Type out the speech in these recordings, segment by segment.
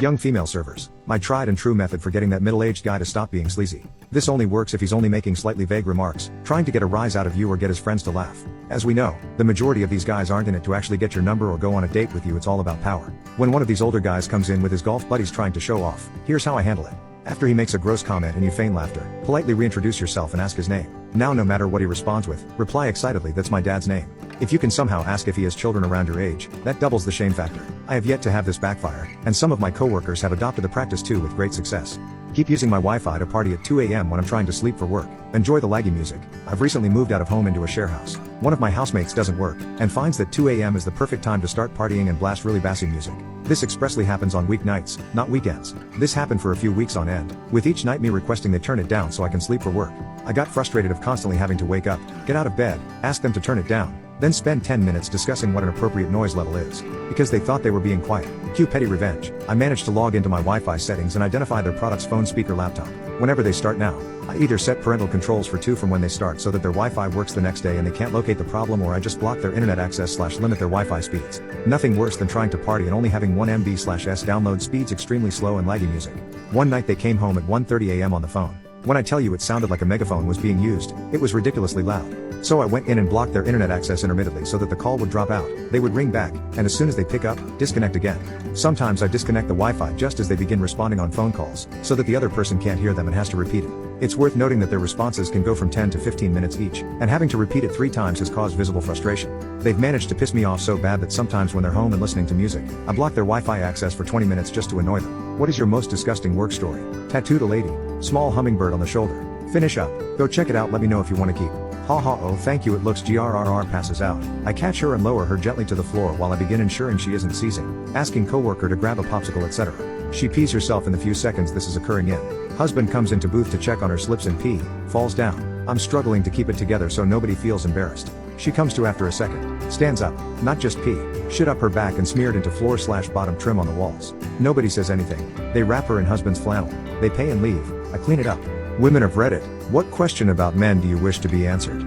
Young female servers. My tried and true method for getting that middle-aged guy to stop being sleazy. This only works if he's only making slightly vague remarks, trying to get a rise out of you or get his friends to laugh. As we know, the majority of these guys aren't in it to actually get your number or go on a date with you, it's all about power. When one of these older guys comes in with his golf buddies trying to show off, here's how I handle it. After he makes a gross comment and you feign laughter, politely reintroduce yourself and ask his name. Now no matter what he responds with, reply excitedly, "That's my dad's name." If you can somehow ask if he has children around your age, that doubles the shame factor. I have yet to have this backfire, and some of my coworkers have adopted the practice too with great success. Keep using my Wi-Fi to party at 2 a.m. when I'm trying to sleep for work. Enjoy the laggy music. I've recently moved out of home into a share house. One of my housemates doesn't work, and finds that 2 a.m. is the perfect time to start partying and blast really bassy music. This expressly happens on weeknights, not weekends. This happened for a few weeks on end, with each night me requesting they turn it down so I can sleep for work. I got frustrated of constantly having to wake up, get out of bed, ask them to turn it down, then spend 10 minutes discussing what an appropriate noise level is. Because they thought they were being quiet. Cue petty revenge. I managed to log into my Wi-Fi settings and identify their product's phone, speaker, laptop. Whenever they start now, I either set parental controls for 2 from when they start so that their Wi-Fi works the next day and they can't locate the problem, or I just block their internet access / limit their Wi-Fi speeds. Nothing worse than trying to party and only having 1 MB/s download speeds, extremely slow and laggy music. One night they came home at 1:30 a.m. on the phone. When I tell you it sounded like a megaphone was being used, it was ridiculously loud. So I went in and blocked their internet access intermittently so that the call would drop out, they would ring back, and as soon as they pick up, disconnect again. Sometimes I disconnect the Wi-Fi just as they begin responding on phone calls, so that the other person can't hear them and has to repeat it. It's worth noting that their responses can go from 10 to 15 minutes each, and having to repeat it 3 times has caused visible frustration. They've managed to piss me off so bad that sometimes when they're home and listening to music, I block their Wi-Fi access for 20 minutes just to annoy them. What is your most disgusting work story? Tattooed a lady. Small hummingbird on the shoulder. Finish up. Go check it out, let me know if you want to keep. Ha ha, oh thank you, it looks grrr. Passes out. I catch her and lower her gently to the floor while I begin ensuring she isn't seizing, asking coworker to grab a popsicle, etc. She pees herself in the few seconds this is occurring in. Husband comes into booth to check on her, slips and pee, falls down. I'm struggling to keep it together so nobody feels embarrassed. She comes to after a second, stands up, not just pee, shit up her back and smeared into floor/bottom trim on the walls. Nobody says anything. They wrap her in husband's flannel. They pay and leave. I clean it up. Women of Reddit, what question about men do you wish to be answered?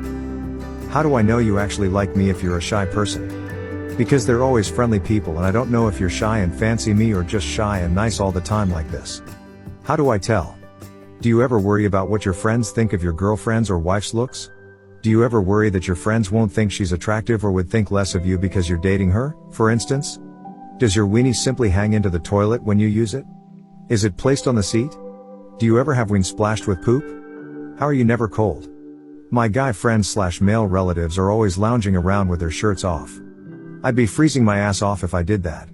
How do I know you actually like me if you're a shy person? Because they're always friendly people and I don't know if you're shy and fancy me or just shy and nice all the time like this. How do I tell? Do you ever worry about what your friends think of your girlfriend's or wife's looks? Do you ever worry that your friends won't think she's attractive or would think less of you because you're dating her, for instance? Does your weenie simply hang into the toilet when you use it? Is it placed on the seat? Do you ever have ween splashed with poop? How are you never cold? My guy friends / male relatives are always lounging around with their shirts off. I'd be freezing my ass off if I did that.